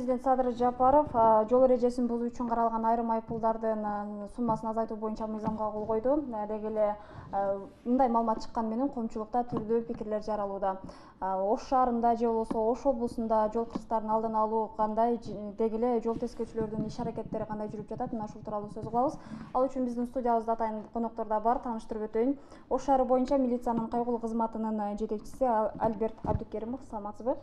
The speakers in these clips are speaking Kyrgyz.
Президент Садыр Жапаров жол эрежесин бузуу үчүн каралган айрым айыппулдардын суммасын азайтуу боюнча мыйзамга кол койду. Деги эле мындай маалымат чыккан менен коомчулукта түрдүү пикирлер жаралууда. Ош шаарында же болбосо Ош облусунда жол кырсыктарын алдын алуу кандай, деги эле жол тескөөчүлөрдүн иш аракеттери кандай жүрүп жатат, мына ушул тууралуу сөз кылабыз. Ал үчүн биздин студиябызда атайын коноктор да бар, тааныштырып өтөйүн. Ош шаары боюнча милициянын кайгылуу кызматынын жетекчиси Альберт Абдыкеримов, саламатсызбы?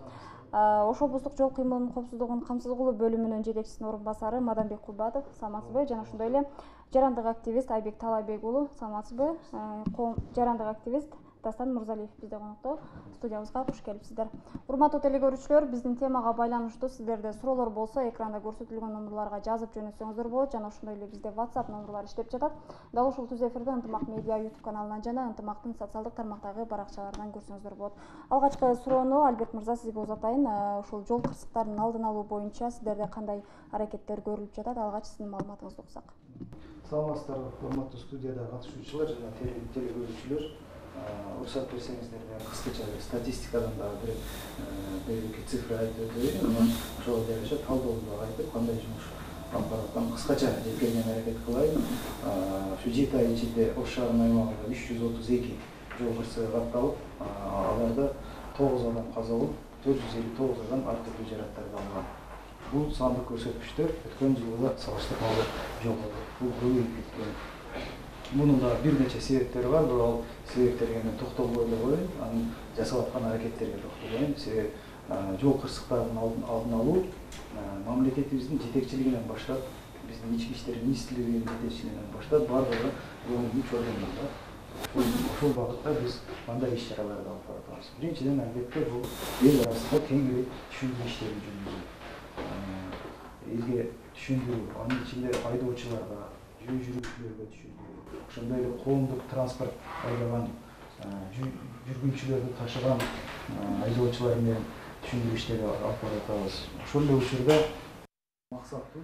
Ош облустук жол кыймылынын коопсуздугун камсыз кылуу бөлүмүнүн жетекчисинин орун басары Мадамбек Кулбатов, саламатсызбы? Жана ошондой эле жарандык активист Айбек Талайбек уулу, саламатсызбы? Жарандык активист Дастан Мурзалиев бизде конокто. Студиябызга куш келипсиздер. Урматтуу телекөрүүчүлөр, биздин темага байланыштуу сиздерде суроолор болсо, экранда көрсөтүлгөн номурларга жазып жөнөтсөңүздөр болот, жана ошондой эле бизде WhatsApp номурлары иштеп жатат. Дал ушул түз эфирде Ынтымак медиа YouTube каналынан жана Ынтымактын социалдык тармактагы баракчаларынан көрсөңүздөр болот. Алгачкы суроону Альберт мырза сизге узатайын. Ушул жол кырсыктарынын алдын алуу боюнча сиздерде кандай аракеттер көрүлүп жатат? Алгач сиздин маалыматыңызды уксак. Саламатсыздар, урматтуу студияда катышуучулар жана телекөрүүчүлөр. Уруксат берсеңиздер, мен кыскача статистикадан дагы бир цифра айтып өтөйүн. Ошого жараша талдоодо айтып, кандай жумуш алып баратканын кыскача жеткирүүгө аракет кылайын. Ушу 7 ай ичинде Ош шаарынын аймагында 332 жол кырсыгы катталып, аларда 9 адам каза болуп, 459 адам ар түрдүү жаракаттарды алган. Бул сандык көрсөткүчтөр өткөн жылга салыштырмалуу жогору. Бул көбөйүп кеткен. Мунун да бир нече себептери бар. Бул себептерге мен токтолбой эле коеюн. Анын жасап аткан аракеттерге токтолоюн. Себеби жол кырсыктарынын алдын алуу мамлекетибиздин жетекчилигинен баштап, биздин ички иштер министрлигинин жетекчилигинен баштап бардыгы күч органдарда. Ошол багытта биз кандай иш чараларды алып барабыз. Биринчиден, албетте, бул эл арасында кеңири түшүндүрүү иштерин жүргүзүү. Элге түшүндүрүү, анын ичинде айдоочуларга, жөө жүрүүчүлөргө түшүндүрүү, ошондой эле коомдук транспорт айдаган жүргүнчүлөрдү ташыган айдоочулар менен түшүндүрүү иштери алып баратабыз. Ошондой учурда максаттуу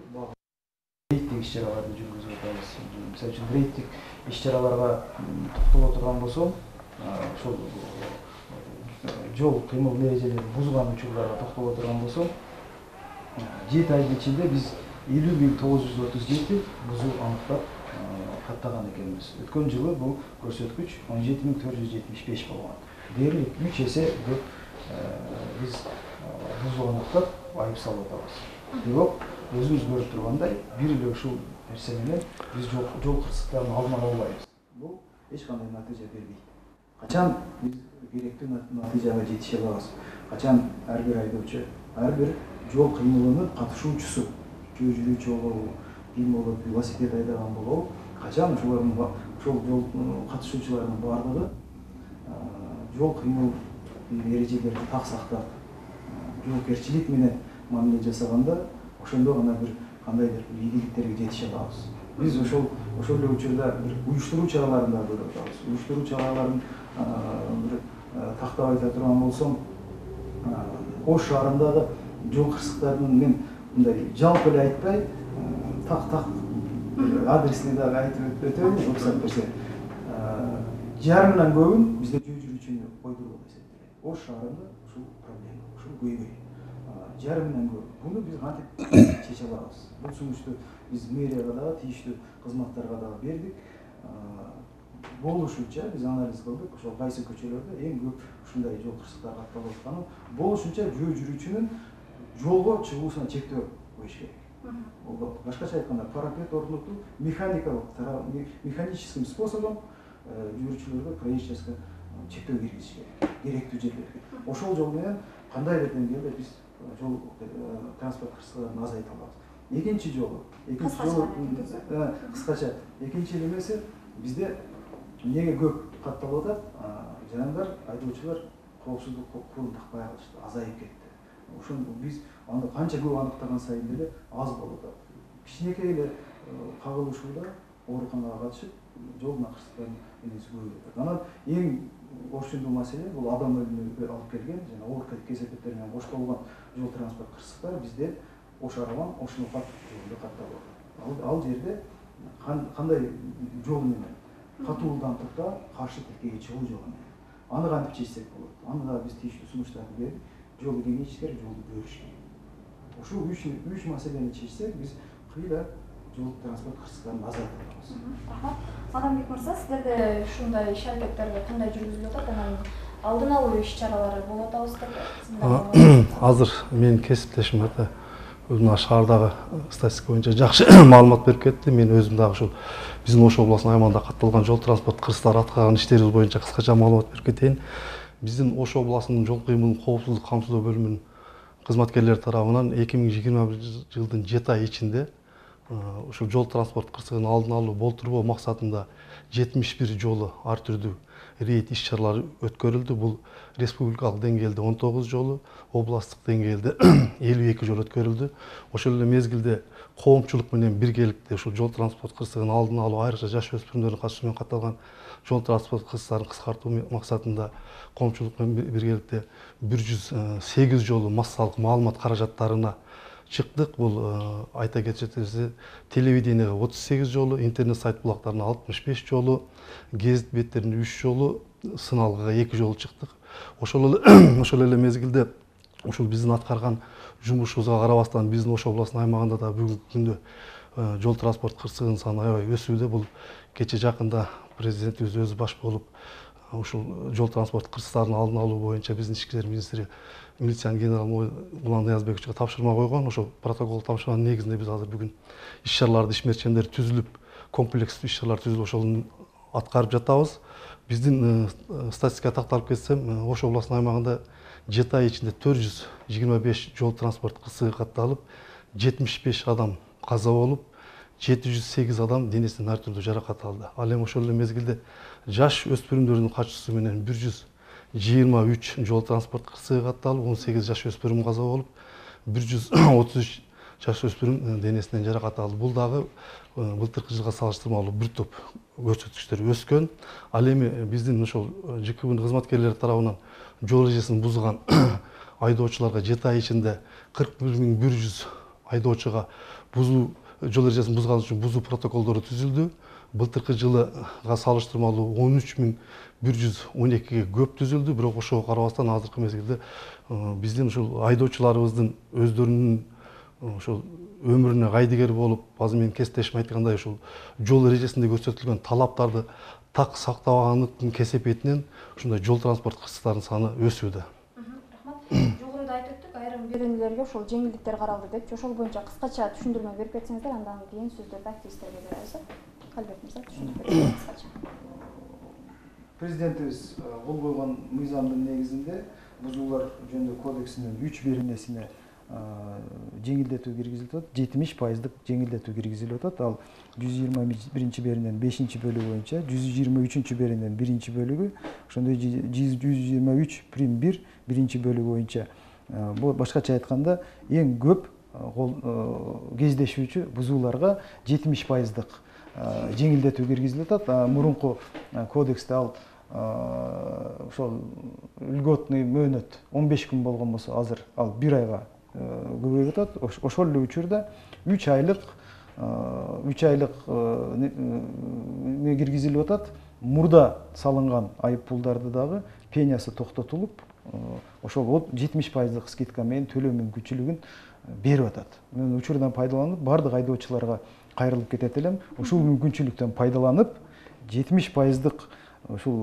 рейдтик иш чараларды жүргүзүп атабыз. Мисалы үчүн рейдтик иш чараларга токтоло турган болсом, ошол жол кыймыл эрежелерин бузган учурларга токтоло турган болсом, 7 айдын ичинде биз 50.937 бузуу аныктап каттаган экенбиз. Өткөн жылы бул көрсөткүч 17.475 болгон. Дээрлик 3 эсе көп биз бузуу аныктап айып салып атабыз. Бирок өзүбүз көрүп тургандай, бир эле ушул нерсе менен биз жол кырсыктарын алдын ала албайбыз. Бул эч кандай натыйжа бербейт. Качан биз керектүү натыйжага жетише алабыз? Качан ар бир айдоочу, ар бир жол кыймылынын катышуучусу, жөө жүрүүчү болобу, ким болобу, велосипед айдаган болобу, качан ошол жол катышуучулардын бардыгы жол кыймыл эрежелерин так сактап, жоопкерчилик менен мамиле жасаганда, ошондо гана бир кандайдыр ийгиликтерге жетише алабыз. Биз ошол эле учурда бир уюштуруу чараларын да көрүп атабыз. Уюштуруу чараларын бир тактап айта турган болсом, Ош шаарындагы жол кырсыктарынын мен мындай жалпы эле айтпай, так адресин дагы айтып өтөйүн, уруксат берсе. Жарымынан көбүн бизде жөө жүрүүчүнү койдуруу болуп эсептелет. Ош шаарында ушул проблема, ушул көйгөй. Жарымынан көп. Буну биз кантип чече алабыз? Бул сунушту биз мэрияга дагы, тийиштүү кызматтарга дагы бердик. Болушунча биз анализ кылдык, ошол кайсы көчөлөрдө эң көп ушундай жол кырсыктары катталып атканын, болушунча жөө жүрүүчүнүн жолго чыгуусуна чектөө коюш керек. Башкача айтканда, парапет орнотуу механическим способом жүрүүчүлөргө проезд чектөө киргизиш керек, керектүү жерлерге. Ошол жол менен кандайдыр деңгээлде биз жол транспорт кырсыктарын азайта алабыз. Экинчи жолу кыскача, экинчи немеси бизде эмнеге көп катталып атат? Жанагындар айдоочулар коопсуздук курун такпай калышты, азайып кетти. Ошон биз аны канча көп аныктаган сайын деле аз болуп атат. Кичинекей эле кагылышууда ооруканага катышып, жол кырсыктарын энеси көбөйүп атат. Анан эң орчундуу маселе бул адам өлүмүнө алып келген жана оор кесепеттер менен коштолгон жол транспорт кырсыктары бизде Ош Аралан, Ош Ноокат жолунда катталып атат. Ал жерде кандай жол менен катуулдантып да каршы тилкеге чыгуу жолу менен. Аны кантип чечсек болот? Аны да биз тийиштүү сунуштарды берип, жолду кеңейтиш керек, жолду бөлүш керек. Ушул үч маселени чечсек, биз кыйла жол транспорт кырсыктарын азайтып алабыз. Рахмат. Адамбек мырза, сиздерде ушундай иш-аракеттерди кандай жүргүзүлүп атат? Анан алдын алуу иш-чаралары болуп атабызбы? Азыр менин кесиптешим ата мына шаардагы статистика боюнча жакшы маалымат берип кетти. Мен өзүм дагы ушул биздин Ош областынын аймагында катталган жол транспорт кырсыктары аткарган иштерибиз боюнча кыскача маалымат берип кетейин. Биздин Ош областынын жол кыймылын коопсуздук камсыздоо бөлүмүнүн кызматкерлери тарабынан 2021 жылдын 7 ай ичинде ушул жол транспорт кырсыгын алдын алуу болтурбоо максатында 71 жолу ар түрдүү рейд иш-чаралары өткөрүлдү. Бул республикалык деңгээлде 19 жолу, областтык деңгээлде 52 жол өткөрүлдү. Ошол эле мезгилде коомчулук менен биргеликте ушул жол транспорт кырсыгын алдын алуу, айрыкча жаш өспүрүмдөрдүн катышуусу менен катталган жол транспорт кырсыктарын кыскартуу максатында коомчулук менен биргеликте 108 жолу массалык маалымат каражаттарына чыктык. Бул айта кетчүсү телевиденияга 38 жолу, интернет сайт булактарына 65 жолу, гезит беттерине 3 жолу, сыналгыга 2 жолу чыктык. Ошол эле мезгилде ушул биздин аткарган жумушубузга карабастан биздин Ош областынын аймагында да бүгүнкү күндө жол транспорт кырсыгынын саны аябай өсүүдө. Бул кече жакында президентибиз өзү баш болуп ушул жол транспорт кырсыктарын алдын алуу боюнча биздин ички иштер министри милициянын генерал Улан Ниязбековичке тапшырма койгон. Ошол протокол тапшырманын негизинде биз азыр бүгүн иш-чараларды, ишмерчендер түзүлүп, комплекстүү иш-чаралар түзүлүп, ошол аткарып жатабыз. Биздин статистикага такталып кетсем, Ош областынын аймагында 7 ай ичинде 425 жол транспорт кырсыгы катталып, 75 адам каза болуп, 708 адам денесинен ар түрдүү жаракат алды. Ал эми ошол эле мезгилде жаш өспүрүмдөрдүн катышуусу менен 123 жол транспорт кырсыгы катталып, 18 жаш өспүрүм каза болуп, 133 жаш өспүрүм денесинен жаракат алды. Бул дагы былтыркы жылга салыштырмалуу бир топ көрсөткүчтөр өскөн. Ал эми биздин ошол ЖКБнын кызматкерлери тарабынан жол эрежесин бузган айдоочуларга 7 ай ичинде 41.100 айдоочуга жол эрежесин бузган үчүн бузуу протоколдору түзүлдү. Былтыркы жылга салыштырмалуу 13.112 көп түзүлдү. Бирок ошого карабастан азыркы мезгилде биздин ушул айдоочуларыбыздын өздөрүнүн ошол өмүрүнө кайдыгер болуп, азыр менин кесиптешим айткандай ушул жол эрежесинде көрсөтүлгөн талаптарды так сактабаганлыктын кесепетинен ушундай жол транспорт кырсыктарынын саны өсүүдө. Рахмат. Жогоруда айтып өттүк, айрым беренелерге ошол жеңилдиктер каралды депчи. Ошол боюнча кыскача түшүндүрмө берип кетсеңиздер, андан кийин сөздөрдү активисттерге беребиз. Албек мырза, түшүндүрүп бериңиз кыскача. Президентибиз кол койгон мыйзамдын негизинде бузуулар жөнүндө кодексинин 3 беренесине жеңилдетүү киргизилип атат. 70% жеңилдетүү киргизилип атат. Ал 121 берененин 5 бөлүгү боюнча, 123 берененин 1 бөлүгү, ошондой 123 прим 1 бөлүгү боюнча. Башкача айтканда, эң көп кездешүүчү бузууларга 70% жеңилдетүү киргизилип атат. Мурунку кодексте ал ошол льготный мөөнөт 15 күн болгон болсо, азыр ал 1 айга көбөйүп атат. Ошол эле учурда 3 айлык киргизилип атат. Мурда салынган айыппулдарды дагы пенясы токтотулуп, ошол 70% скидка менен төлөө мүмкүнчүлүгүн берип атат. Мен учурдан пайдаланып, бардык айдоочуларга кайрылып кетет элем. Ушул мүмкүнчүлүктөн пайдаланып, 70% ушул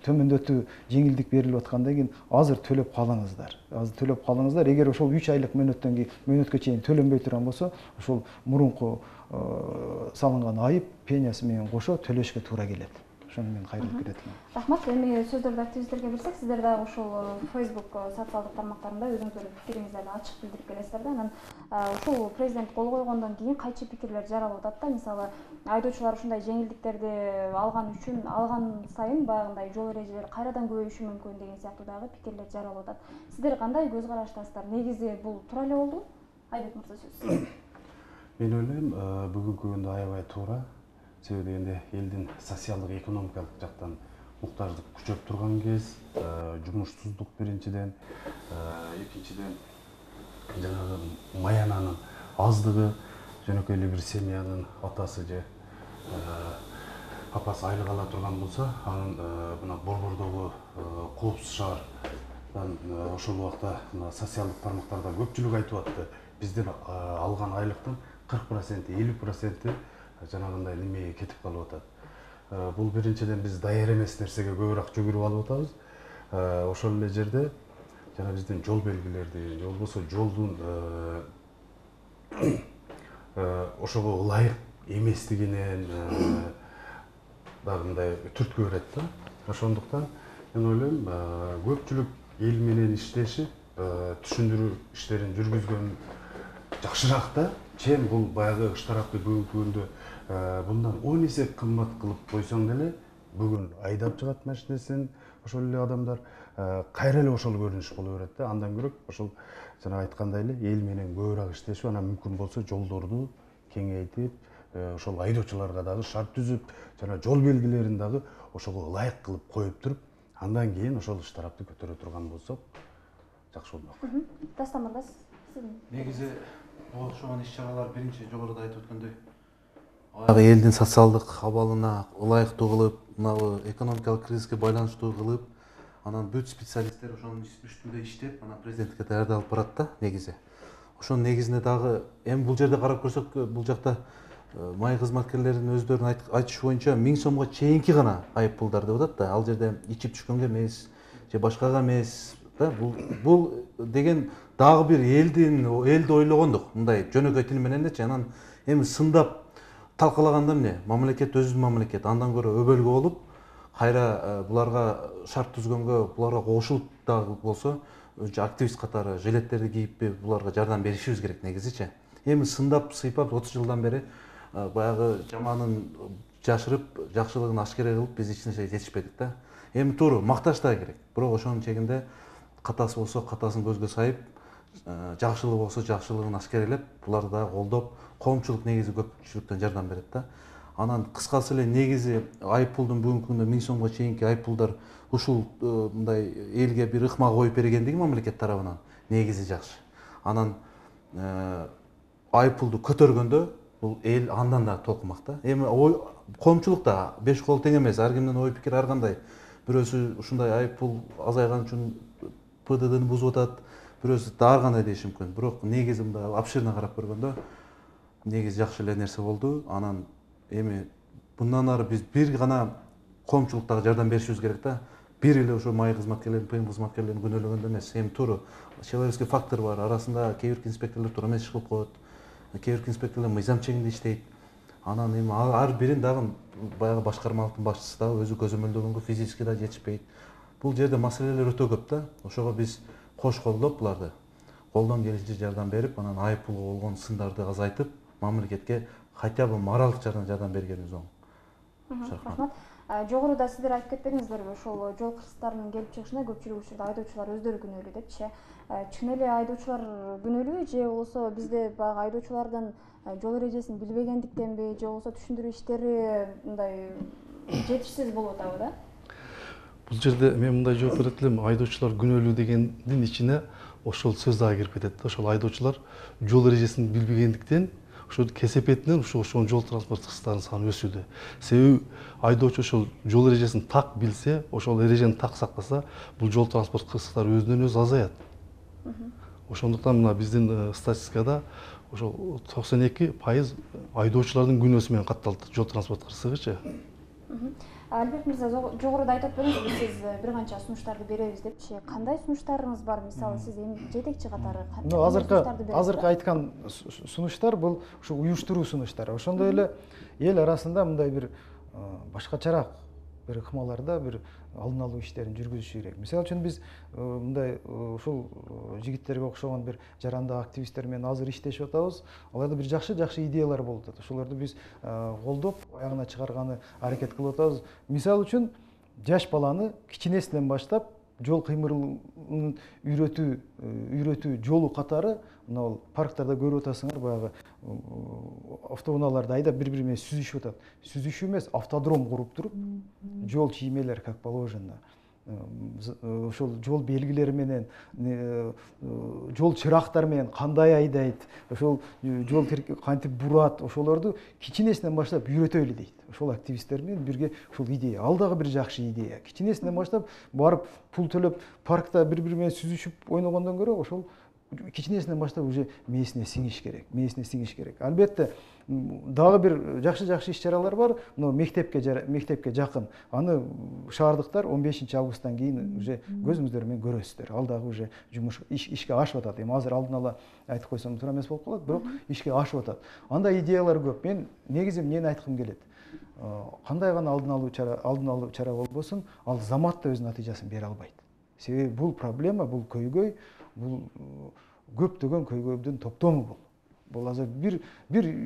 төмөндөтүү жеңилдик берилип аткандан кийин азыр төлөп калыңыздар. Эгер ошол 3 айлык мөөнөткө чейин төлөнбөй турган болсо, ошол мурунку салынган айып пенясы менен кошо төлөшкө туура келет. Ошону мен кайрылып кетет элем. Рахмат. Эми сөздөрдү активисттерге берсек, сиздер дагы ушул Facebook социалдык тармактарында өзүңүздөрдүн пикириңиздерди ачык билдирип келесиздер да. Анан ушул президент кол койгондон кийин кайчы пикирлер жаралып атат да. Мисалы, айдоочулар ушундай жеңилдиктерди алган сайын баягындай жол эрежелери кайрадан көбөйүшү мүмкүн деген сыяктуу дагы пикирлер жаралып атат. Сиздер кандай көз караштасыздар? Негизи бул туура эле болдубу? Айбек мырза, сөз. Мен ойлойм, бүгүнкү күндө аябай туура. Себеби дегенде элдин социалдык, экономикалык жактан муктаждык күчөп турган кез, жумушсуздук биринчиден, экинчиден жанагы маянанын аздыгы, жөнөкөй эле бир семьянын атасы же апасы айлык ала турган болсо, анын мына борбордогу коопсуз шаар ошондуктан ошол убакта мына социалдык тармактарда көпчүлүк айтып атты. Биздин алган айлыктын 40%, 50% жанагындай немеге кетип калып атат. Бул биринчиден биз даяр эмес нерсеге көбүрөөк жүгүрүп алып атабыз. Ошол эле жерде жана биздин жол белгилерди, же болбосо жолдун ошого ылайык эместигинен дагы мындай түрткү берет да. Ошондуктан мен ойлойм, көпчүлүк эл менен иштешип, түшүндүрүү иштерин жүргүзгөн жакшыраак да. Чен бул баягы штрафты бүгүнкү күндө bundan 10 эсе кымбат кылып койсоң деле, бүгүн айдап чыгат машинесин ошол эле адамдар кайра эле ошол көрүнүш боло берет да. Андан көрөк ошол жана айткандай эле эл менен көбүрөөк иштешип, анан мүмкүн болсо жолдорду кеңейтип, ошол айдоочуларга дагы шарт түзүп, жана жол белгилерин дагы ошого ылайык кылып коюп туруп, андан кийин ошол штрафты көтөрө турган болсок жакшы болмок. Дастан мырза, сиздин негизи окшогон иш-чаралар биринчи жогоруда айтып өткөндөй баягы элдин социалдык абалына ылайыктуу кылып, мына экономикалык кризиске байланыштуу кылып, анан бүт специалисттер ошонун үстүндө иштеп, анан президентке даярдалып барат да негизи. Ошонун негизинде дагы эми бул жерде карап көрсөк, бул жакта май кызматкерлеринин өздөрүнүн айтышы боюнча 1000 сомго чейинки гана айып пулдар деп атат да. Ал жерде ичип түшкөнгө эмес, же башкага эмес да. Бул деген дагы бир элди ойлогондук, мындай жөнөкөй тил менен элечи. Анан эми сындап талкалаганда эмне? Мамлекет өзүнүн мамлекет, андан көрө өбөлгө болуп, кайра буларга шарт түзгөнгө, буларга кошулуп дагы болсо, активист катары жилеттерди кийип буларга жардам беришибиз керек негизичи. Эми сындап сыйпап 30 жылдан бери баягы жаманын жашырып, жакшылыгын ашкере кылып биз эч нерсеге жетишпедик да. Эми туура макташ да керек. Бирок ошонун чегинде катасы болсо катасын көзгө сайып, жакшылыгы болсо жакшылыгын аскерелеп, буларды дагы колдоп, коомчулук негизи көпчүлүктөн жардам берет да. Анан кыскасы эле негизи айып пулдун бүгүнкү күндө 1000 сомго чейинки айып пулдар ушул мындай элге бир ыкма коюп бергендиги мамлекет тарабынан негизи жакшы. Анан айып пулду көтөргөндө бул эл андан да толкумак да. Эми коомчулук да 5 кол тең эмес, ар кимдин ой пикири ар кандай. Бирөөсү ушундай айып пул азайган үчүн ПДДны бузуп атат, бирөөсү да ар кандай деши мүмкүн. Бирок негизи мындай обширно карап көргөндө негизи жакшы эле нерсе болду. Анан эми мындан ары биз бир гана коомчулуктага жардам беришибиз керек да. Бир эле ошо май кызматкерлерин, ПМ кызматкерлерин күнөөлөгөндө эмес. Эми туура человеческий фактор бар. Арасында кээ бир инспекторлор туура эмес иш кылып коет. Кээ бир инспекторлор мыйзам чегинде иштейт. Анан эми ар бирин дагы баягы башкармалыктын башчысы дагы өзү көзөмөлдөгөнгө физически да жетишпейт. Бул жерде маселелер өтө көп да. Ошого биз кош колдоп буларды колдон келишинче жардам берип, анан айып пулга болгон сындарды азайтып, мамлекетке хотя бы моралдык жактан жардам бергенибиз оң. Рахмат. Жогоруда сиздер айтып кетпедиңиздерби, ошол жол кырсыктарынын келип чыгышына көпчүлүк учурда айдоочулар өздөрү күнөөлүү депчи. Чын эле айдоочулар күнөөлүүбү, же болбосо бизде баягы айдоочулардын жол эрежесин билбегендиктенби, же болбосо түшүндүрүү иштери мындай жетишсиз болуп атабы да? Бул жерде мен мындай жооп берет элем, айдоочулар күнөөлүү дегендин ичине ошол сөз дагы кирип кетет. Ошол айдоочулар жол эрежесин билбегендиктен ошол кесепетинен ошол жол транспорт кырсыктарынын саны өсүүдө. Себеби айдоочу ошол жол эрежесин так билсе, ошол эрежени так сактаса, бул жол транспорт кырсыктары өзүнөн өзү азаят. Ошондуктан мына биздин статистикада ошол 92% айдоочулардын күнөөсү менен катталат жол транспорт кырсыгычы. Альберт мырза, жогоруда айтып өтпөдүңүзбү, сиз бир канча сунуштарды беребиз депчи. Кандай сунуштарыңыз бар? Мисалы, сиз эми жетекчи катары азыркы айткан сунуштар бул ушу уюштуруу сунуштары. Ошондой эле эл арасында мындай бир башкачараак бир ыкмаларда бир алдын алуу иштерин жүргүзүш керек. Мисалы үчүн биз мындай ушул жигиттерге окшогон бир жарандык активисттер менен азыр иштешип атабыз. Аларда бир жакшы идеялар болуп атат. Ошолорду биз колдоп, аягына чыгарганы аракет кылып атабыз. Мисалы үчүн жаш баланы кичинесинен баштап жол кыймылын үйрөтүү жолу катары мына парктарда көрүп атасыңар, баягы автоунааларды айдап бири-бири менен сүзүшүп атат. Сүзүшүү эмес, автодром куруп туруп, жол чиймелер как положено. ошол жол белгилери менен жол чырактары менен кандай айдайт, ошол жол кантип бурат, ошолорду кичинесинен баштап үйрөтөлү дейт. Ошол активисттер менен бирге ушул идея, ал дагы бир жакшы идея. Кичинесинен баштап барып пул төлөп паркта бири менен сүзүшүп ойногондон көрө ошол кичинесинен баштап уже мээсине сиңиш керек. Албетте дагы бир жакшы иш-чаралар бар. Мына мектепке жакын. Аны шаардыктар 15 августтан кийин уже көзүңүздөр менен көрөсүздөр. Ал дагы уже жумуш ишке ашып атат. Эми азыр алдын ала айтып койсом туура эмес болуп калат, бирок ишке ашып атат. Андай идеялар көп. Мен негизи эмнени айткым келет? Кандай гана алдын алуу чара болбосун, ал заматта өз натыйжасын бере албайт. Себеби бул проблема, бул көйгөй, бул көптөгөн көйгөйдүн топтому бул. Бул азыр бир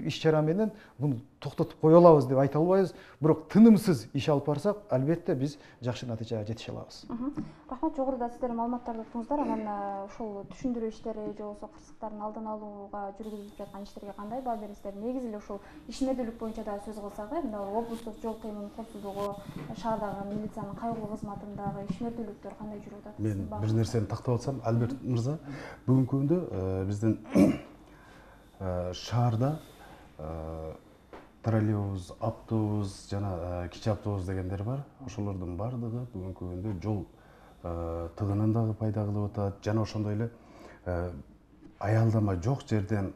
иш-чара менен буну токтотуп кое алабыз деп айта албайбыз, бирок тынымсыз иш алып барсак, албетте биз жакшы натыйжага жетише алабыз. Рахмат, жогоруда сиздер маалыматтарды уттуңуздар. Анан ушул түшүндүрүү иштери же болбосо кырсыктардын алдын алууга жүргүзүлүп жаткан иштерге кандай баа бересиздер? Негизи эле ушул ишмердүүлүк боюнча да сөз кылсак, мына облустук жол кыймылынын коопсуздугу, шаардагы милициянын кайгылуу кызматындагы ишмердүүлүктөр кандай жүрүп атат? Мен бир нерсени тактап атсам, Альберт мырза, бүгүнкү күндө биздин шаарда троллейбус, автобус жана кичи автобус дегендер бар. Ошолордун бардыгы бүгүнкү күндө жол тыгынын дагы пайда кылып атат. Жана ошондой эле аялдама жок жерден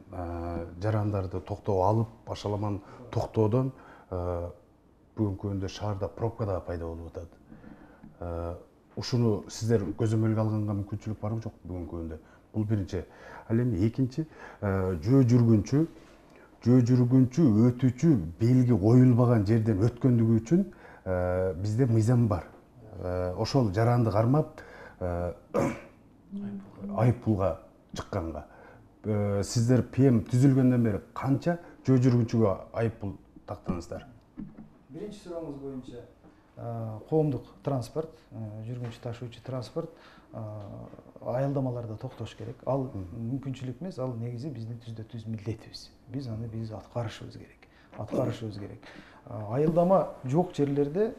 жарандарды токтоо алып, башаламан токтоодон бүгүнкү күндө шаарда пробка дагы пайда болуп атат. Ушуну сиздер көзөмөлгө алганга мүмкүнчүлүк барбы жок бүгүнкү күндө? Бул биринчи. Ал эми экинчи, жөө жүргүнчү өтүүчү белги коюлбаган жерден өткөндүгү үчүн бизде мыйзам бар. Ошол жаранды кармап айыппулга чыкканга. Сиздер ПМ түзүлгөндөн бери канча жөө жүргүнчүгө айыппул тактыңыздар? Биринчи сурооңуз боюнча коомдук транспорт, жүргүнчү ташуучу транспорт аялдамаларда токтош керек. Ал мүмкүнчүлүк эмес, ал негизи биздин түз милдетибиз. Биз аткарышыбыз керек. Аялдама жок жерлерде,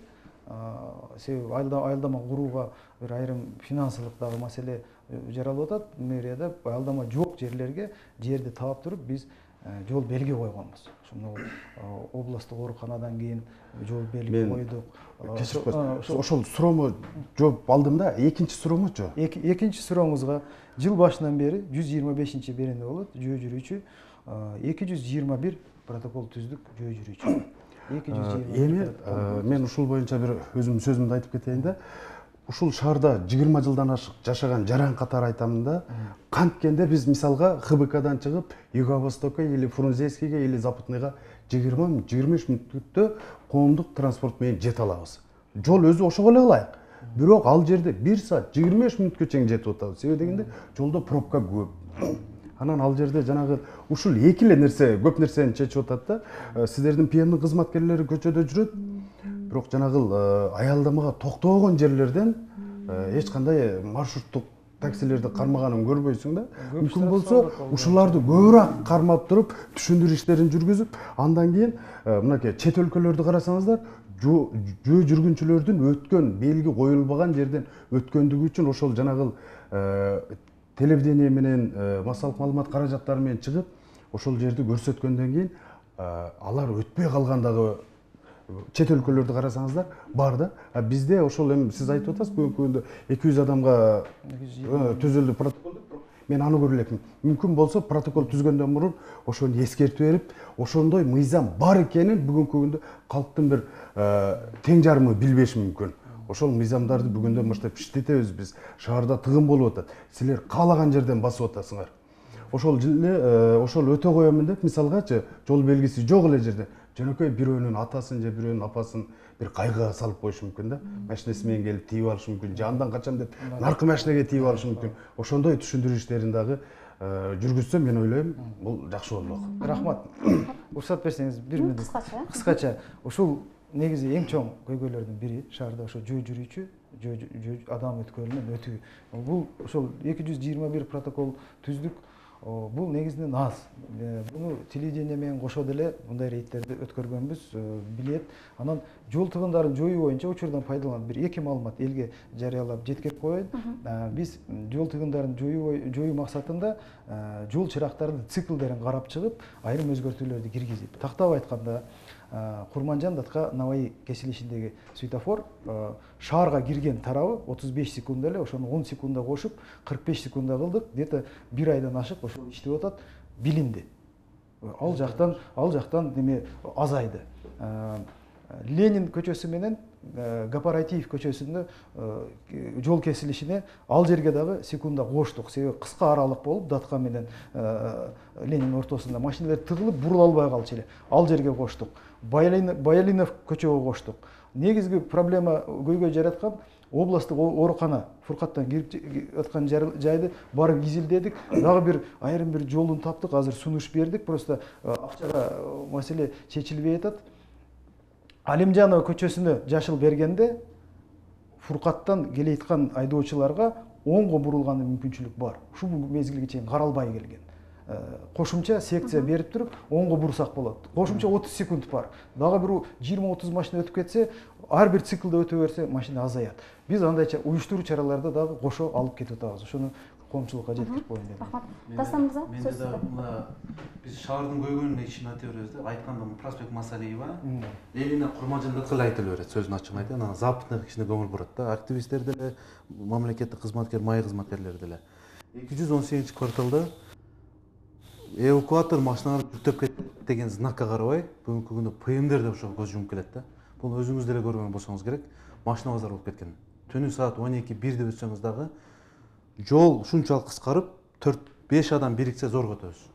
себеби аялдама курууга бир айрым финансылык дагы маселе жаралып атат. Мэрияда аялдама жок жерлерге жерди таап туруп биз жол белги койгонбуз. Областтык ооруканадан кийин жол белги койдук. Ошол суроомо жооп алдым да. Экинчи суроомочу? Экинчи сурооңузга жыл башынан бери 125-чи беренде болот. Жөө жүрүүчү 221 протокол түздүк жөө жүрүүчү. Эми мен ушул боюнча бир өзүмдүн сөзүмдү айтып кетейин да. Ушул шаарда 20 жылдан ашык жашаган жаран катары айтамын да. Канткенде биз мисалга ХБКдан чыгып Юго-Востокко или Фрунзенскийге или Западныйга 20-25 мүнөттө коомдук транспорт менен жете алабыз. Жол өзү ошого эле ылайык. Бирок ал жерде 1 саат 25 мүнөткө чейин жетип атабыз. Себеби дегенде жолдо пробка көп. Анан ал жерде жанагы ушул эки эле нерсе көп нерсени чечип атат да. Сиздердин ПМдин кызматкерлери көчөдө жүрөт. Бирок жанагы аялдамага токтогон жерлерден эч кандай маршруттук таксилерди кармаганын көрбөйсүң да. Мүмкүн болсо ушуларды көбүрөөк кармап туруп, түшүндүрүү иштерин жүргүзүп, андан кийин мынакей чет өлкөлөрдү карасаңыздар, жөө жүргүнчүлөрдүн өткөн белги коюлбаган жерден өткөндүгү үчүн ошол жанагы телевидение менен массалык маалымат каражаттары менен чыгып, ошол жерди көрсөткөндөн кийин алар өтпөй калгандагы чет өлкөлөрдү карасаңыздар бар да. Бизде ошол эми сиз айтып атасыз, бүгүнкү күндө 200 адамга түзүлдү протокол деп, бирок мен аны көрө элекмин. Мүмкүн болсо протокол түзгөндөн мурун ошону эскертип берип, ошондой мыйзам бар экенин бүгүнкү күндө калктын бир тең жарымы билбеши мүмкүн. Ошол мыйзамдарды бүгүндөн баштап иштетебиз биз. Шаарда тыгын болуп атат. Силер каалаган жерден басып атасыңар. Ошол өтө коемун деп, мисалгачы, жол белгиси жок эле жерде жөнөкөй бирөөнүн атасын же бирөөнүн апасын бир кайгыга салып коюшу мүмкүн да. Машинеси менен келип тийип алышы мүмкүн. Же андан качам деп наркы машинеге тийип алышы мүмкүн. Ошондой түшүндүрүү иштерин дагы жүргүзсө, мен ойлойм, бул жакшы болмок. Рахмат. Уруксат берсеңиз, бир мүнөт. Кыскача, ушул негизи эң чоң көйгөйлөрдүн бири шаарда ошо жөө жүрүүчү адам өткөлүнөн өтүү. Бул ошол 221 протокол түздүк. бул негизинен аз. Буну телевидение менен кошо деле мындай рейдтерди өткөргөнбүз, билет. Анан жол тыгындарын жоюу боюнча учурдан пайдаланып бир эки маалымат элге жарыялап жеткирип коеюн. Биз жол тыгындарын жоюу максатында жол чырактарынын циклдерин карап чыгып, айрым өзгөртүүлөрдү киргизип, тактап айтканда Курманжан Датка Наваи кесилишиндеги светофор шаарга кирген тарабы 35 секунд эле, ошону 10 секундда кошуп 45 секундда кылдык. Где-то бир айдан ашык ошол иштеп атат, билинди. Ал жактан неме азайды. Ленин көчөсү менен Гапаратиев көчөсүндө жол кесилишине ал жерге дагы секундда коштук. Себеби кыска аралык болуп, Датка менен Ленин ортосунда машиналар тыгылып бурула албай калчу эле. Ал жерге коштук. Баялинов көчөгө коштук. Негизги проблема көйгөй жараткан областтык оорукана Фуркаттан кирип аткан жайды барып изилдедик. Дагы бир айрым бир жолун таптык. Азыр сунуш бердик. Просто акчага маселе чечилбей атат. Алимжанова көчөсүнө жашыл бергенде Фуркаттан келейткан айдоочуларга оңго бурулган мүмкүнчүлүк бар. Ушул мезгилге чейин каралбай келген. Кошумча секция берип туруп, оңго бурсак болот. Кошумча 30 секунд бар. Дагы бир 20-30 машина өтүп кетсе, ар бир циклде өтө берсе, машина азаят. Биз андайча уюштуруу чараларды дагы кошо алып кетип атабыз. Ошону коомчулукка жеткирип коеюн дедим. Рахмат. Дастан мырза, Менде да мына биз шаардын көйгөйүнө ишин айта беребиз да. Айтканда Проспект Масалиева элине Курманжан Датка айтылып берет, сөзүн ачык айтайын. Анан западтын ишине көңүл бурат да. Активисттер деле, мамлекеттик кызматкер, май кызматкерлери деле. 218-кварталда эвакуатор машиналар жүктөп кетти деген знакка карабай, бүгүнкү күндө ПМдер деп ошого көз жумуп келет да. Буну өзүңүз деле көргөн болсоңуз керек. Машина базар болуп кеткен. Түнү саат 12-1 деп өтсөңүз дагы жол ушунчалык кыскарып, 4-5 адам бириксе зор көтөбүз.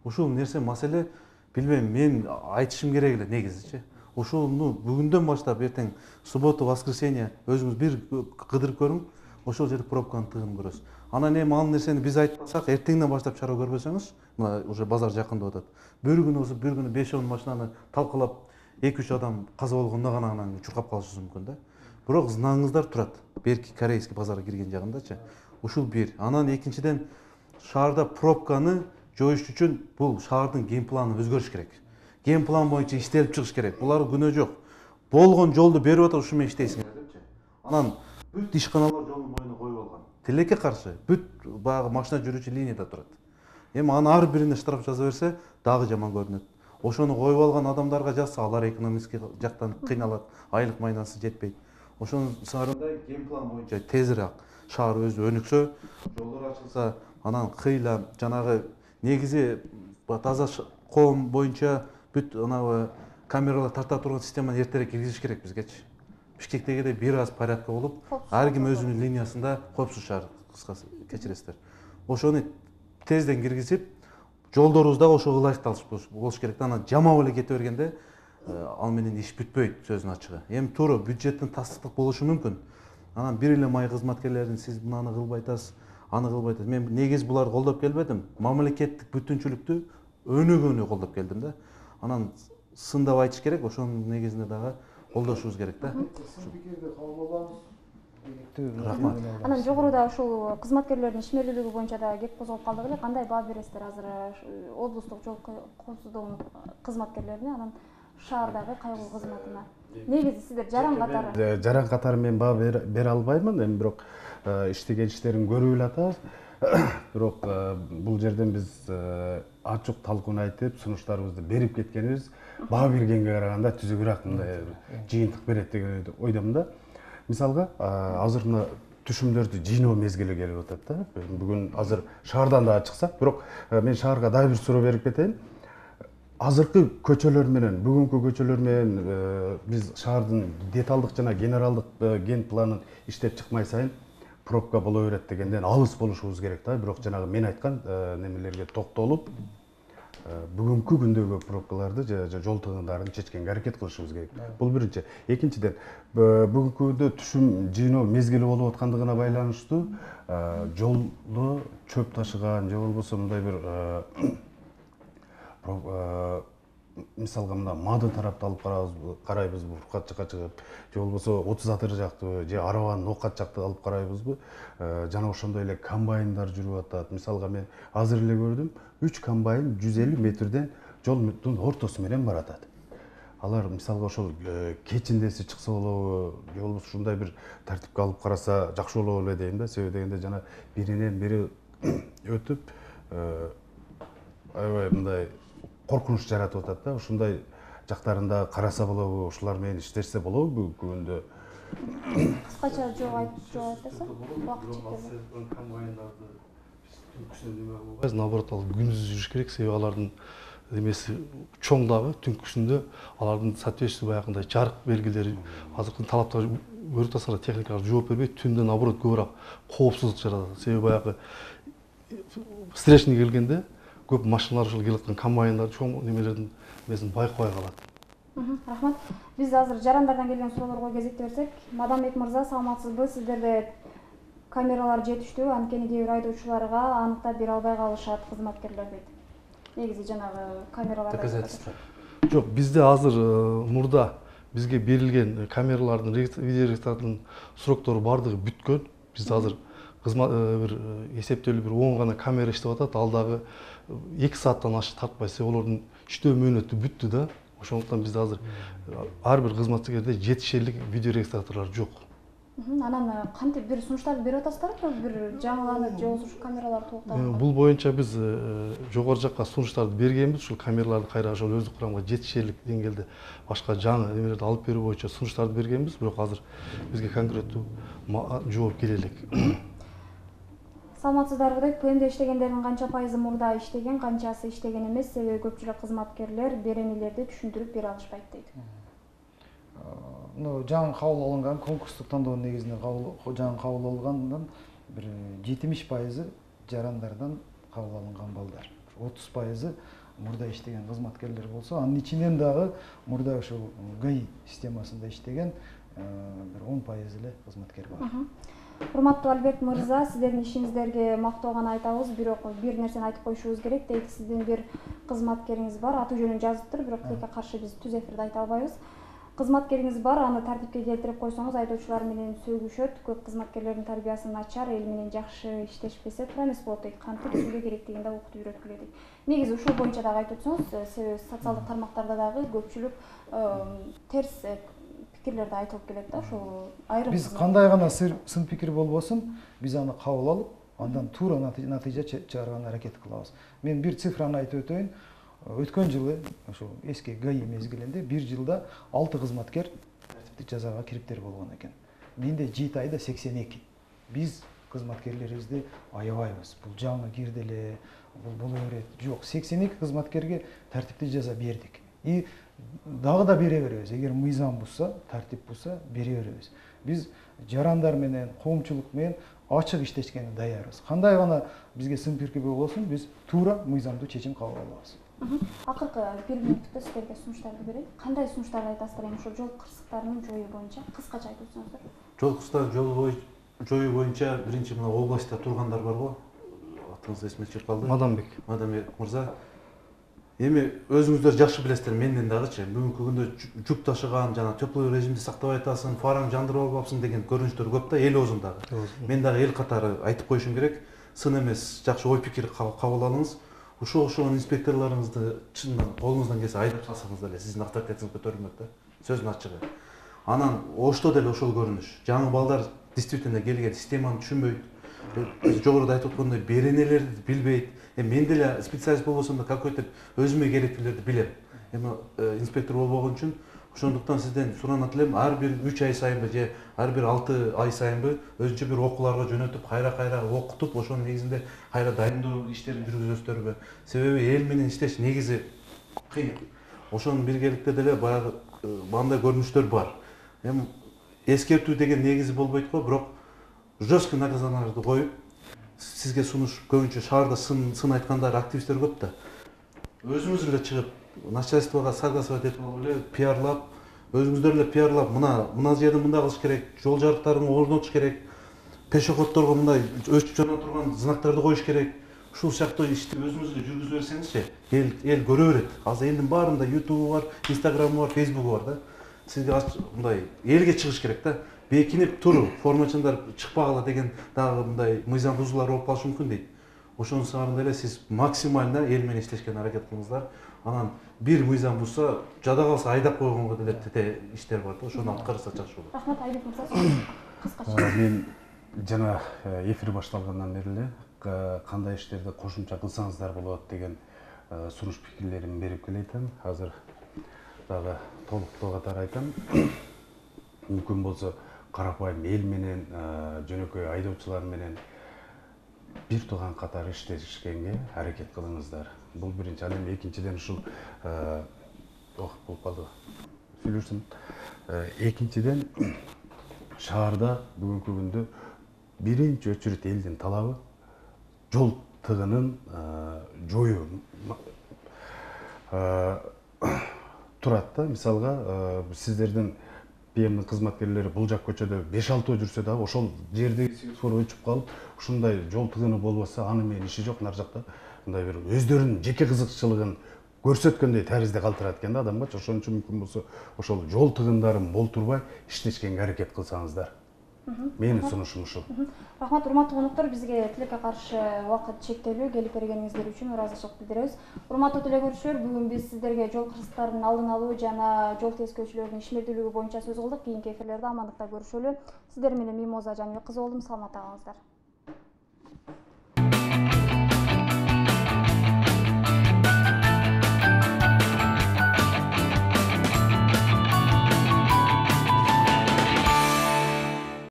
Ушул нерсе маселе билбейм, мен айтышым керек эле негизичи. Ушуну бүгүндөн баштап эртең суббота, воскресенье өзүңүз бир кыдырып көрүң, ошол жерде пробканын тыгынын көрөсүз. Анан эми ал нерсени биз айтпасак, эртеңден баштап чара көрбөсөңүз, мына уже базар жакындап атат. Бир күнү 5-10 машинаны талкалап 2-3 адам каза болгондо гана анан чуркап калышыбыз мүмкүн да. Бирок знаңыңыздар турат. Берки корейский базарга кирген жагындачы. Ушул бир. Анан экинчиден шаарда пробканы жоюш үчүн бул шаардын геймпланы өзгөрүш керек. Геймплан боюнча иштелип чыгыш керек. Булар күнөө жок. Болгон жолду берип атат, ушу менен иштейсиңер депчи. Анан бүт ишканалар жолдун боюна коюп алган. Тилекке каршы бүт баягы машина жүрүүчү линияда турат. Эми аны ар бирине штраф жаза берсе, дагы жаман көрүнөт. Ошону коюп алган адамдарга жазса, алар экономический жактан кыйналат, айлык майнасы жетпейт. Ошонун сарындай геймплан боюнча тезирээк шаар өзү өнүксө, жолдор ачылса, анан кыйла жанагы негизи таза коом боюнча бүт анабы камералар тарта турган системаны эртерээк киргизиш керек бизгечи. Бишкектегидей бир аз порядка болуп, ар ким өзүнүн линиясында коопсуз шаар, кыскасы кечиресиздер. Ошону тезден киргизип, жолдорубуз дагы ошого ылайыкталыш болуш керек. Анан жамап эле кете бергенде ал менен иш бүтпөйт, сөзүн ачыгы. Эми туура бюджеттин тастыктык болушу мүмкүн. Анан бир эле май кызматкерлерин сиз мынаны кылбай атасыз, аны кылбай атасыз. Мен негиз буларды колдоп келбедим. Мамлекеттик бүтүнчүлүктү өнүгүүнү колдоп келдим да. Анан сындап айтыш керек, ошонун негизинде дагы колдошубуз керек да. Пикирди кабыл алабыз. Рахмат. Анан жогоруда ушул кызматкерлердин ишмерлүүлүгү боюнча да кеп козголуп калдык эле. Кандай баа бересиздер азыр облустук жол коопсуздугунун кызматкерлерине, анан шаардагы кайгуу кызматына? Негизи сиздер жаран катары. Жаран катары мен баа бере албаймын, эми бирок иштеген иштерин көрүп эле атабыз. Бирок бул жерден биз ачык талкуун айтып, сунуштарыбызды берип кеткенибиз баа бергенге караганда түзүгүрөөк мындай жыйынтык берет деген ойдомун да. Мисалга азыр мына түшүмдөрдү жыйноо мезгили келип атат да. Бүгүн азыр шаардан да чыксак, бирок мен шаарга дагы бир суроо берип кетейин. Азыркы көчөлөр менен, бүгүнкү көчөлөр менен биз шаардын деталдык жана генералдык ген планын иштеп чыкмай сайын пробка боло берет дегенден алыс болушубуз керек да. Бирок жанагы мен айткан немелерге токтолуп, бүгүнкү күндөгү пробкаларды же жол тыгындарын чечкенге аракет кылышыбыз керек. Бул биринчи. Экинчиден, бүгүнкү күндө түшүм жыйноо мезгили болуп аткандыгына байланыштуу жолду чөп ташыган же болбосо мындай бир мисалга мына мады тарапты алып карайбызбы, уркат жакка чыгып, же болбосо 30 жактыбы, же арабанын окат жакты алып карайбызбы, жана ошондой эле комбайндар жүрүп атат. Мисалга мен азыр эле көрдүм, 3 комбайн 150 метрден жолдун ортосу менен баратат. Алар мисалга ошол кечиндеси чыкса болобу, же болбосо ушундай бир тартипке алып караса жакшы болобу эле дейм да. Себеби дегенде жана биринен бири өтүп, аябай мындай коркунуч жаратып атат да. Ушундай жактарында караса болобу, ушулар менен иштешсе болобу бүгүнкү күндө. Кыскача жооп айтасың? Убакыт жетпеби? Комбайндарды түнкүсүн неме кылбайбыз, наоборот, ал күндүз жүрүш керек, себеби алардын немеси чоң дагы, түнкүсүндө алардын соответствие баягындай жарык белгилери азыркы талаптарга көрүп атасыңар, техникалар жооп бербейт, түндө наоборот көбүрөөк коопсуздук жаратат. Себеби баягы встречный келгенде көп машиналар ушул келаткан комбайндар чоң немелердин эмесин байкабай калат. Рахмат. Биз азыр жарандардан келген суроолорго кезекте берсек, Мадамбек мырза, саламатсызбы? Сиздерде камералар жетиштүү, анткени кээ бир айдоочуларга аныктап бере албай калышат кызматкерлер дейт. Негизи жанагы камераларда Доказательства. Жок, бизде азыр мурда бизге берилген камералардын, видеорегистратордун сроктору бардыгы бүткөн. Бизде азыр бир эсептелүү бир 10 гана камера иштеп атат. Ал дагы 2 сааттан ашык тартпайт. Олордун иштөө мөөнөтү бүттү да. Ошондуктан бизде азыр ар бир кызматкерде жетишерлик видеорегистраторлор жок. Анан кантип бир сунуштарды берип атасыздарбы? Бир жаңыланып же болбосо ушу камераларды толуктап? Бул боюнча биз жогору жакка сунуштарды бергенбиз. Ушул камераларды кайра ошол өздүк курамга жетишерлик деңгээлде башка жаңы немелерди алып берүү боюнча сунуштарды бергенбиз. Бирок азыр бизге конкреттүү жооп келе элек. Саламатсыздарбы дейт, ПМде иштегендердин канча пайызы мурда иштеген, канчасы иштеген эмес, себеби көпчүлүк кызматкерлер беренелерди түшүндүрүп бере алышпайт дейт. Жаңы кабыл алынган конкурстук тандоонун негизинде жаңы кабыл алынгандан бир 70% жарандардан кабыл алынган балдар. 30% мурда иштеген кызматкерлер болсо, анын ичинен дагы мурда ушул ГАИ системасында иштеген бир 10% эле кызматкер бар. Урматтуу Альберт мырза, сиздердин ишиңиздерге мактоо гана айтабыз, бирок бир нерсени айтып коюшубуз керек дейт. Сиздин бир кызматкериңиз бар, аты жөнүн жазыптыр, бирок тилекке каршы биз түз эфирде айта албайбыз. Кызматкериңиз бар, аны тартипке келтирип койсоңуз, айдоочулар менен сөгүшөт, көп кызматкерлердин тарбиясы начар, эл менен жакшы иштешпесе туура эмес болот дейт. Кантип сүйлөө керектигинде окутуп үйрөткүлө дейт. Негизи ушул боюнча дагы айтып өтсөңүз, себеби социалдык тармактарда дагы көпчүлүк терс пикирлерди айтылып келет да, ошол айрым. Биз кандай гана сын пикир болбосун, биз аны кабыл алып, андан туура натыйжа чыгарганга аракет кылабыз. Мен бир цифраны айтып өтөйүн. Өткөн жылы ошо эски ГАИ мезгилинде бир жылда 6 кызматкер тартиптик жазага кириптер болгон экен. Менде 7 айда 82. Биз кызматкерлерибизди аябайбыз. Бул жаңы кирди эле, бул боло берет. Жок, 82 кызматкерге тартиптик жаза бердик. И дагы да бере беребиз. Эгер мыйзам бузса, тартип бузса, бере беребиз. Биз жарандар менен, коомчулук менен ачык иштешкенге даярбыз. Кандай гана бизге сын пикир болбосун, биз туура мыйзамдуу чечим кабыл алабыз. Акыркы 1 мүнөттө сиздерге сунуштарды берейин. Кандай сунуштарды айтасыздар эми ушул жол кырсыктарынын жоюу боюнча? Кыскача айтып өтсөңүздөр. Жол кырсыктарын жоюу боюнча биринчи мына областта тургандар бар го. Атыңыз эсиме чыгып калды. Мадамбек мырза. Эми өзүңүздөр жакшы билесиздер, менден дагычы. Бүгүнкү күндө жүк ташыган, жана теплый режимди сактабай атасың, фараң жандырып албапсың деген көрүнүштөр көп да, эл оозундагы. Мен дагы эл катары айтып коюшум керек. Сын эмес, жакшы ой пикир кабыл алыңыз. Ошол инспекторлоруңузду чындан колуңуздан келсе айдап салсаңыз деле сиздин авторитетиңиз көтөрүлмөк да. Сөздүн ачыгы. Анан ошто деле ошол көрүнүш. Жаңы балдар действительно келген, системаны түшүнбөйт. Жогоруда айтып аткандай беренелерди билбейт. Мен деле специалист болбосом да какой-то өзүмө керектүүлөрдү билем. Эми инспектор болбогон үчүн ошондуктан сизден суранат элем, ар бир 3 ай сайынбы же ар бир 6 ай сайынбы өзүнчө бир окууларга жөнөтүп, кайра окутуп, ошонун негизинде кайра дайындоо иштерин жүргүзөсүздөрбү? Себеби эл менен иштеш негизи кыйын. Ошонун биргеликте деле баягы мындай көрүнүштөр бар. Эми эскертүү деген негизи болбойт го, бирок жесткий наказанияларды коюп, сизге сунуш көбүнчө шаарда сын айткандар активисттер көп да. Өзүңүз эле чыгып начальствого согласовать этип алып эле пиарлап, өзүңүздөр эле пиарлап, мына жерде мындай кылыш керек, жол жарыктарын орнотуш керек, пешеходдорго мындай өчүп жана турган знактарды коюш керек. ушул сыяктуу ишти өзүңүзгө жүргүзүп берсеңизчи, эл көрө берет. Азыр элдин баарында ютубу бар, инстаграмы бар, фейсбугу бар да. Сизге мындай элге чыгыш керек да. Бекинип тур, формачандар чыкпагыла деген дагы мындай мыйзам бузуулар болуп калышы мүмкүн дейт. Ошонун сыңарында эле сиз максимально эл менен иштешкен аракет кылыңыздар. Анан бир мыйзам бузса, жада калса айдап койгонго деле тете иштер бар да. Ошону аткарса жакшы болот. Рахмат, Айбек мырза. Кыскача. Мен жана эфир башталгандан бери эле кандай иштерди кошумча кылсаңыздар болот деген сунуш пикирлеримди берип келатам. Азыр дагы толуктоо катары айтам. Мүмкүн болсо карапайым эл менен, жөнөкөй айдоочулар менен бир тууган катары иштешкенге аракет кылыңыздар. Бул биринчи. Ал эми экинчиден ушул болуп калды. Сүйлөшсүм. Экинчиден шаарда бүгүнкү күндө биринчи очередь элдин талабы жол тыгынын жоюу турат да. Мисалга сиздердин ПМдин кызматкерлери бул жак көчөдө 5-6 жүрсө дагы ошол жердеги светофор өчүп калып, ушундай жол тыгыны болбосо аны менен иши жок, нар жакта мындай бир өздөрүнүн жеке кызыкчылыгын көрсөткөндөй таризде калтырат экен да адамгачы. Ошон үчүн мүмкүн болсо ошол жол тыгындарын болтурбай иштешкенге аракет кылсаңыздар. Менин сунушум ушул. Рахмат, урматтуу коноктор, бизге тилекке каршы убакыт чектелүү, келип бергениңиздер үчүн ыраазычылык билдиребиз. Урматтуу телекөрүүчүлөр, бүгүн биз сиздерге жол кырсыктарынын алдын алуу жана жол тескөөчүлөрдүн ишмердүүлүгү боюнча сөз кылдык. Кийинки эфирлерде амандыкта көрүшөлү. Сиздер менен Мимоза Жамил кызы болдум. Саламатта калыңыздар.